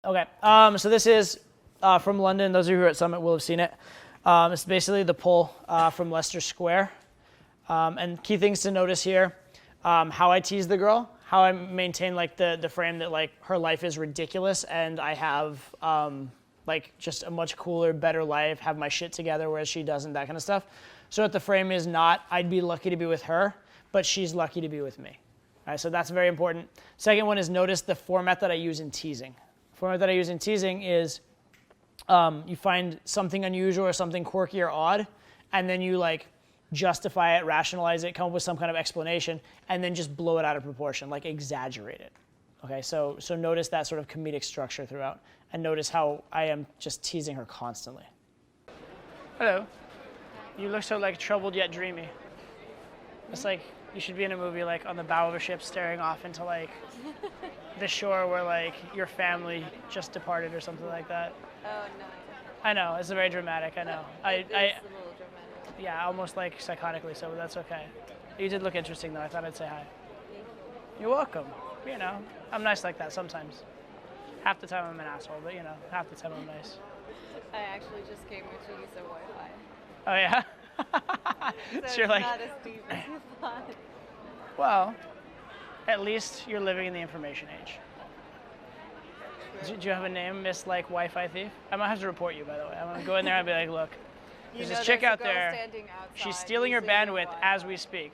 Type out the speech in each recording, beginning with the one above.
Okay, so this is from London. Those of you who are at Summit will have seen it. It's basically the pull from Leicester Square. And key things to notice here, how I tease the girl, how I maintain like the frame that like her life is ridiculous and I have like just a much cooler, better life, have my shit together whereas she doesn't, that kind of stuff. So that the frame is not, I'd be lucky to be with her, but she's lucky to be with me. All right, so that's very important. Second one is notice the format that I use in teasing. The format that I use in teasing is you find something unusual or something quirky or odd, and then you like justify it, rationalize it, come up with some kind of explanation, and then just blow it out of proportion, like exaggerate it. Okay, so notice that sort of comedic structure throughout, and notice how I am just teasing her constantly. Hello. You look so like troubled yet dreamy. It's like you should be in a movie like on the bow of a ship staring off into like the shore where like your family just departed or something like that. Oh no. I know, it's very dramatic, I know. It's a little dramatic. Yeah, almost like psychotically so, but that's okay. You did look interesting though, I thought I'd say hi. You're welcome. You know, I'm nice like that sometimes. Half the time I'm an asshole, but you know, half the time I'm nice. I actually just came here to use their Wi-Fi. Oh yeah? So you're it's like, not as deep as you thought. well, at least you're living in the information age. Do you have a name, Miss like Wi-Fi thief? I might have to report you, by the way. I'm gonna go in there and be like, look, there's this chick out there. She's stealing your bandwidth as we speak.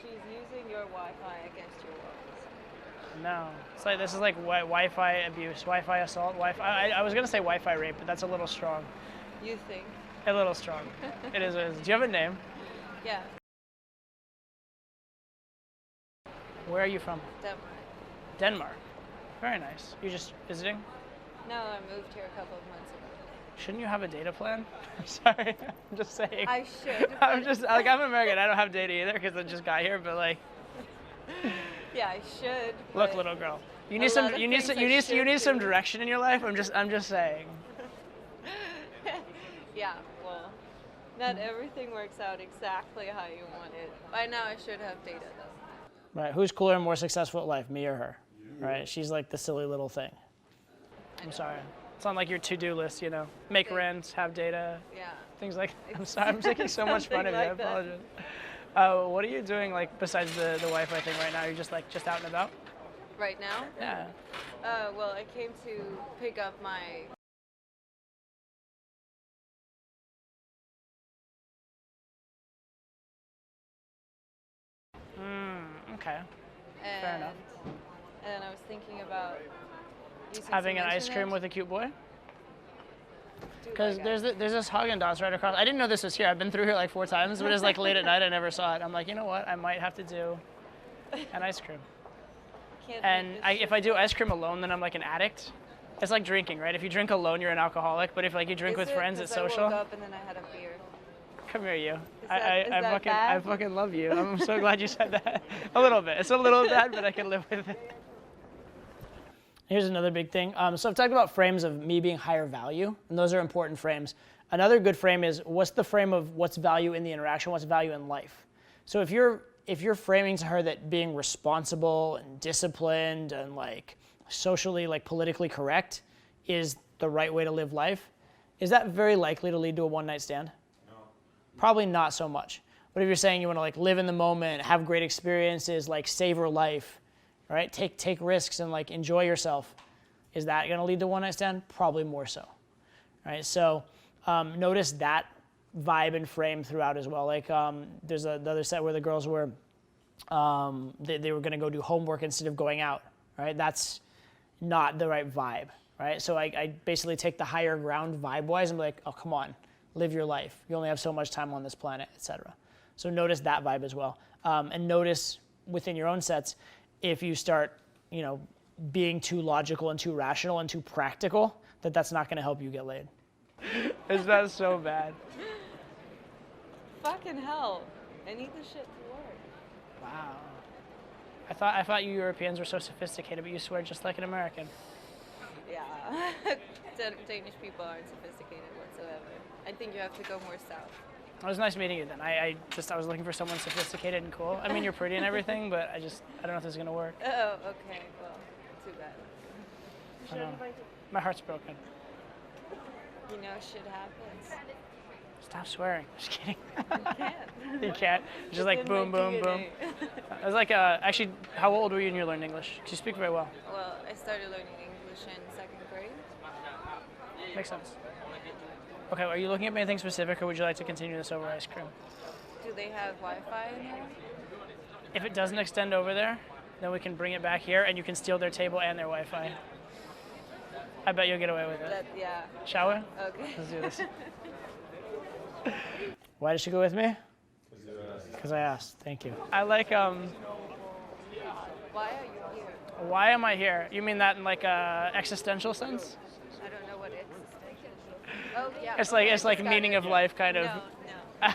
She's using your Wi-Fi against your walls. No, it's like this is like Wi-Fi abuse, Wi-Fi assault, Wi-Fi. I was gonna say Wi-Fi rape, but that's a little strong. You think? A little strong. It is. Do you have a name? Yeah. Where are you from? Denmark. Denmark. Very nice. You just visiting? No, I moved here a couple of months ago. Shouldn't you have a data plan? I'm sorry. I'm just saying. I should. I'm just like I'm American. I don't have data either because I just got here. But like, yeah, I should. look, little girl, you need some. You need some direction in your life. I'm just saying. Yeah. Well, not everything works out exactly how you want it. By now, I should have data though. Right. Who's cooler and more successful at life, me or her? Right. She's like the silly little thing. I'm sorry. It's on like your to-do list, you know. Make rent, have data. Yeah. Things like. I'm sorry. I'm taking so much fun of you. I apologize. What are you doing like besides the Wi-Fi thing right now? You're just like out and about. Right now? Yeah. Well, I came to pick up my. Okay. And, Fair enough. And I was thinking about using Having some an ice cream internet. with a cute boy? Do Because like there's this Haagen-Dazs right across. I didn't know this was here. I've been through here like 4 times, but it's like late at night. I never saw it. I'm like, you know what? I might have to do an ice cream. Can't And make this if I do ice cream alone, then I'm like an addict. It's like drinking, right? If you drink alone, you're an alcoholic. But if like you drink Is with it? friends, it's 'Cause social. I woke up and then I had a beer. Come here, you. Is that bad? I fucking love you. I'm so glad you said that. A little bit. It's a little bad, but I can live with it. Here's another big thing. So I've talked about frames of me being higher value, and those are important frames. Another good frame is what's the frame of what's value in the interaction, what's value in life. So if you're framing to her that being responsible and disciplined and like socially, like politically correct is the right way to live life, is that very likely to lead to a one-night stand? Probably not so much. But if you're saying you want to like live in the moment, have great experiences, like savor life, right? Take risks and like enjoy yourself. Is that going to lead to one night stand? Probably more so. Right? So notice that vibe and frame throughout as well. Like there's the other set where the girls were they were going to go do homework instead of going out. Right? That's not the right vibe. Right? So I basically take the higher ground vibe-wise and be like, oh come on. Live your life. You only have so much time on this planet, etc. So notice that vibe as well. And notice within your own sets, if you start, you know, being too logical and too rational and too practical, that's not going to help you get laid. Is that so bad? Fucking hell. I need this shit to work. Wow. I thought you Europeans were so sophisticated, but you swear just like an American. Yeah. Danish people aren't sophisticated whatsoever. I think you have to go more south. It was nice meeting you then. I was looking for someone sophisticated and cool. I mean, you're pretty and everything, but I don't know if this is going to work. Oh, okay. Well, too bad. You should invite My heart's broken. You know, shit happens. Stop swearing. Just kidding. You can't. You can't. Just It's like in boom, my boom, boom. DNA. It was like, actually, how old were you when you learned English? 'Cause you speak very well. Well, I started learning English in 2nd grade. Makes sense. Okay, are you looking at anything specific, or would you like to continue this over ice cream? Do they have Wi-Fi in here? If it doesn't extend over there, then we can bring it back here, and you can steal their table and their Wi-Fi. I bet you'll get away with it. Yeah. Shall we? Okay. Let's do this. Why did she go with me? Because I asked. Thank you. I like, Why are you here? why am I here? You mean that in like a existential sense? I don't know what existential is. Oh, yeah. It's like, okay, it's like got meaning it. of life kind of. No. No.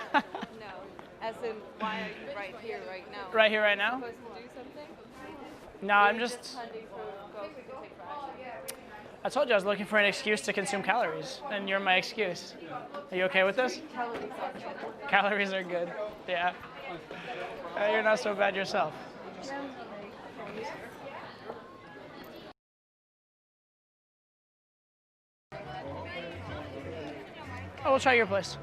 As in, why are you right here, right now? Right here, right now? Supposed to do something? No, Or I'm you're just, hunting for ghosts to take action? I told you I was looking for an excuse to consume calories, and you're my excuse. Are you okay with this? Calories are good. Calories are good. Yeah. You're not so bad yourself. Oh, we'll try your place.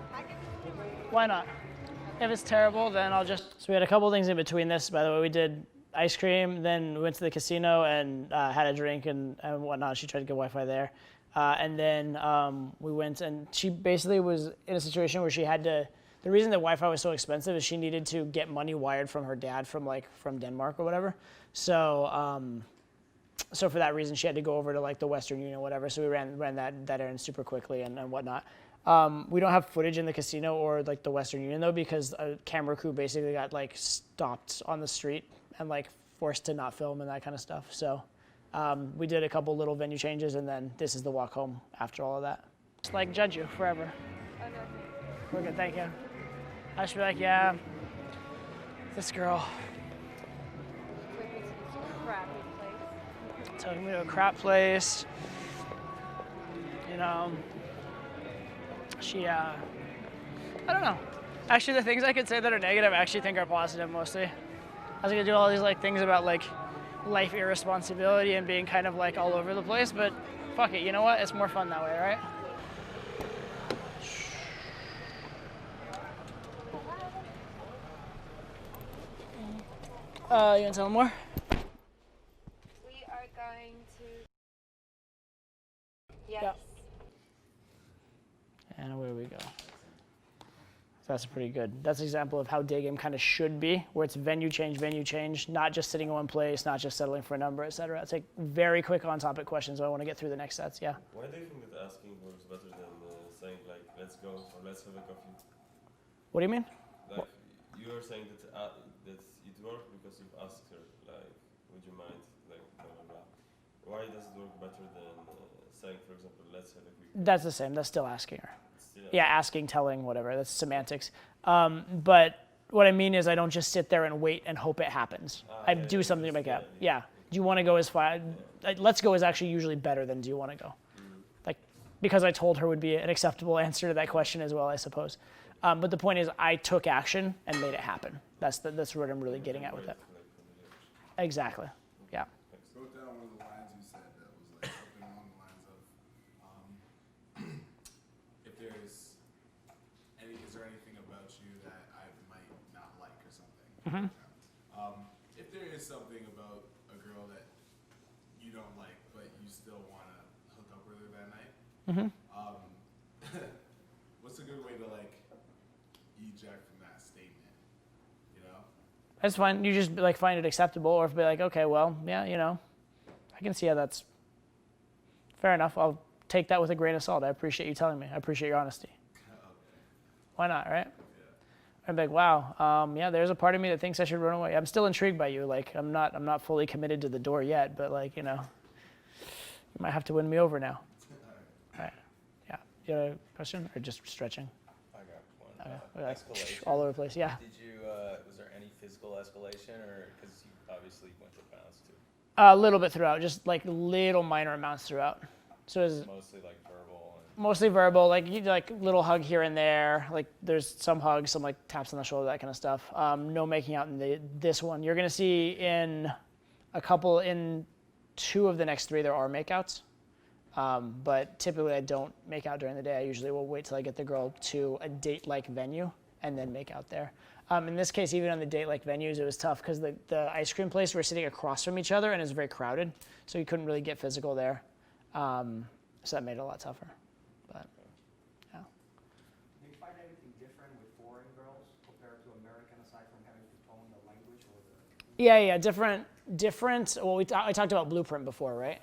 Why not? If it's terrible, then I'll just. So we had a couple things in between this. By the way, we did ice cream, then we went to the casino and had a drink and whatnot. She tried to get Wi-Fi there. And then we went, and she basically was in a situation where she had to. The reason that Wi-Fi was so expensive is she needed to get money wired from her dad from Denmark or whatever. So so for that reason, she had to go over to like the Western Union or whatever. So we ran that errand super quickly and whatnot. We don't have footage in the casino or like the Western Union though, because a camera crew basically got like stopped on the street and like forced to not film and that kind of stuff. So we did a couple little venue changes, and then this is the walk home after all of that. Just like judge you forever. Oh, no. We're good, thank you. I should be like, yeah, this girl Took me to this crappy place. took me to a crap place. You know, she, I don't know. Actually, the things I could say that are negative, I actually think are positive mostly. I was gonna do all these like things about like life irresponsibility and being kind of like all over the place, but fuck it, you know what? It's more fun that way, right? You wanna tell them more? We are going to. Yes. Yep. And away we go. That's pretty good. That's an example of how day game kind of should be, where it's venue change, not just sitting in one place, not just settling for a number, et cetera. It's like very quick on-topic questions, so I want to get through the next sets, yeah. Why do you think that asking works better than saying like, let's go or let's have a coffee? What do you mean? Like, you are saying that that it worked because you've asked her, like, would you mind, like, blah, blah, blah. Why does it work better than saying, for example, let's have a quick That's the same. That's still asking her. Still Yeah, asking, telling, whatever. That's semantics. But what I mean is I don't just sit there and wait and hope it happens. I do something to make it happen. Yeah. Do you want to go as far? Let's go is actually usually better than do you want to go? Like, because I told her would be an acceptable answer to that question as well, I suppose. But the point is I took action and made it happen. That's what I'm really getting at with it. Exactly. Yeah. Wrote down one of the lines you said that was like something along the lines of, if there's is there anything about you that I might not like or something? If there is something about a girl that you don't like, but you still want to hook up with her that night, what's a good way to like eject from that statement? You know? That's fine. You just like find it acceptable, or be like, okay, well, yeah, you know, I can see how that's fair enough. I'll take that with a grain of salt. I appreciate you telling me. I appreciate your honesty. Why not, right? I'd be like, wow, yeah, there's a part of me that thinks I should run away. I'm still intrigued by you. Like, I'm not fully committed to the door yet, but like, you know, you might have to win me over now. All right. Yeah. You have a question or just stretching? I got one. Okay. Escalation. All over the place. Yeah. Did you? Was there any physical escalation, or because you obviously went to pounds too? A little bit throughout, just like little minor amounts throughout. So it's Mostly like verbal. And mostly verbal, like you like little hug here and there. Like there's some hugs, some like taps on the shoulder, that kind of stuff. No making out in this one. You're gonna see in two of the next three there are makeouts. But typically I don't make out during the day. I usually will wait till I get the girl to a date-like venue and then make out there. In this case, even on the date-like venues, it was tough because the ice cream place, we're sitting across from each other and it was very crowded, so you couldn't really get physical there. So that made it a lot tougher. But yeah. Do you find anything different with foreign girls compared to American, aside from having to tone the language or the? Yeah, different. Well, I talked about blueprint before, right?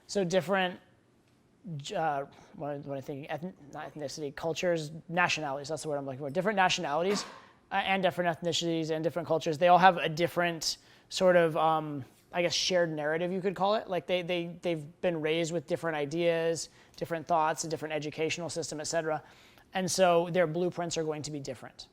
So different. When I think not ethnicity, cultures, nationalities. That's the word I'm looking for. Different nationalities and different ethnicities and different cultures. They all have a different sort of, I guess, shared narrative, you could call it. Like they've been raised with different ideas, different thoughts, a different educational system, et cetera. And so their blueprints are going to be different.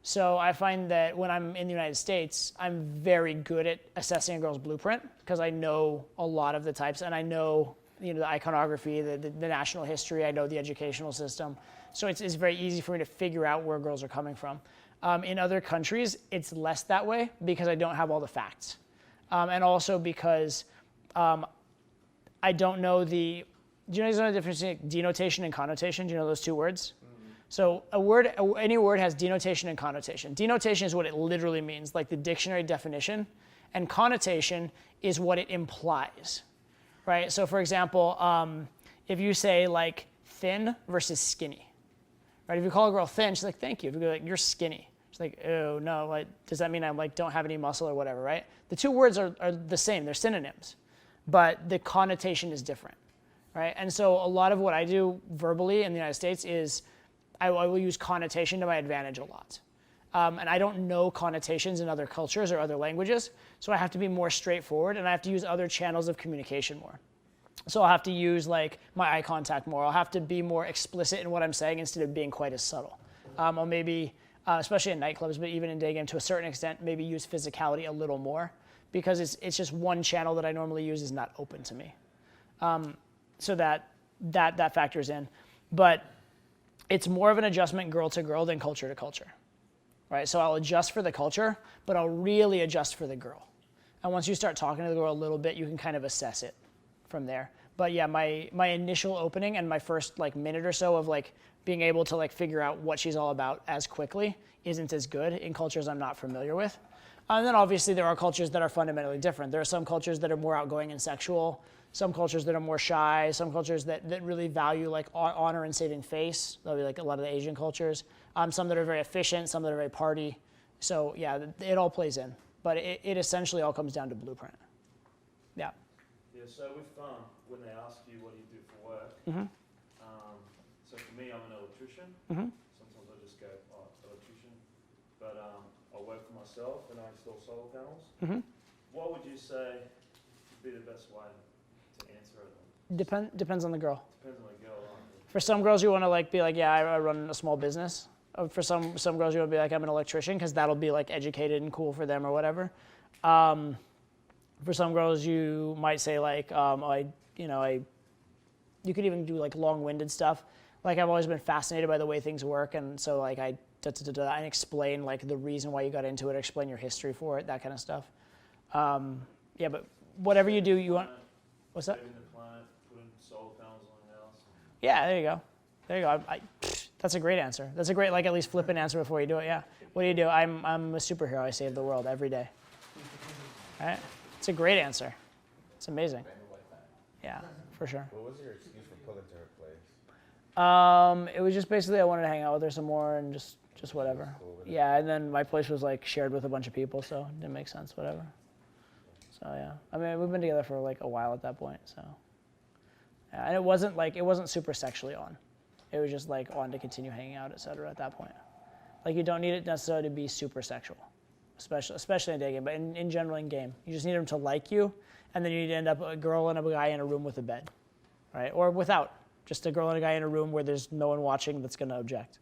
So I find that when I'm in the United States, I'm very good at assessing a girl's blueprint because I know a lot of the types and I know the iconography, the national history, I know the educational system. So it's very easy for me to figure out where girls are coming from. In other countries, it's less that way because I don't have all the facts. And also because I don't know do you know the difference between denotation and connotation? Do you know those two words? So any word has denotation and connotation. Denotation is what it literally means, like the dictionary definition, and connotation is what it implies, right? So for example, if you say like thin versus skinny, right? If you call a girl thin, she's like, thank you. If you go like, you're skinny, she's like, oh no, like, does that mean I like don't have any muscle or whatever, right? The two words are the same, they're synonyms, but the connotation is different, right? And so a lot of what I do verbally in the United States is I will use connotation to my advantage a lot. And I don't know connotations in other cultures or other languages, so I have to be more straightforward and I have to use other channels of communication more. So I'll have to use like my eye contact more. I'll have to be more explicit in what I'm saying instead of being quite as subtle. I'll maybe, especially in nightclubs, but even in day game to a certain extent, maybe use physicality a little more because it's just one channel that I normally use is not open to me. So that factors in. But it's more of an adjustment girl to girl than culture to culture, right? So I'll adjust for the culture, but I'll really adjust for the girl. And once you start talking to the girl a little bit, you can kind of assess it from there. But yeah, my initial opening and my first like minute or so of like being able to like figure out what she's all about as quickly isn't as good in cultures I'm not familiar with. And then obviously there are cultures that are fundamentally different. There are some cultures that are more outgoing and sexual, some cultures that are more shy, some cultures that really value like honor and saving face. That'll be like a lot of the Asian cultures. Some that are very efficient, some that are very party. So yeah, it all plays in. But it essentially all comes down to blueprint. Yeah. Yeah, so with when they ask you what you do for work, so for me, I'm an electrician. Sometimes I just go, electrician. But I work for myself and I install solar panels. What would you say would be the best way to answer it? Depends on the girl. Depends on the girl, right? For some girls, you want to like be like, yeah, I run a small business. For some girls, you want to be like, I'm an electrician, because that'll be like educated and cool for them or whatever. For some girls, you might say like, you could even do like long-winded stuff. Like I've always been fascinated by the way things work, and so like I explain like the reason why you got into it, explain your history for it, that kind of stuff. Yeah, but whatever you do, you want. What's that? Saving the planet, putting solar panels on the house. Yeah, there you go. There you go. That's a great answer. That's a great, like, at least flippant answer before you do it. Yeah. What do you do? I'm a superhero. I save the world every day. All right. It's a great answer. It's amazing. Yeah, for sure. What was your excuse for pulling to her place? It was just basically I wanted to hang out with her some more and just whatever. Cool with Yeah, and then my place was like shared with a bunch of people, so it didn't make sense. Whatever. So yeah, I mean we've been together for like a while at that point. So yeah, and it wasn't super sexually on. It was just like on to continue hanging out, etc. At that point. Like you don't need it necessarily to be super sexual, especially in a day game, but in general in game, you just need them to like you, and then you need to end up a girl and a guy in a room with a bed, right? Or without, just a girl and a guy in a room where there's no one watching that's going to object.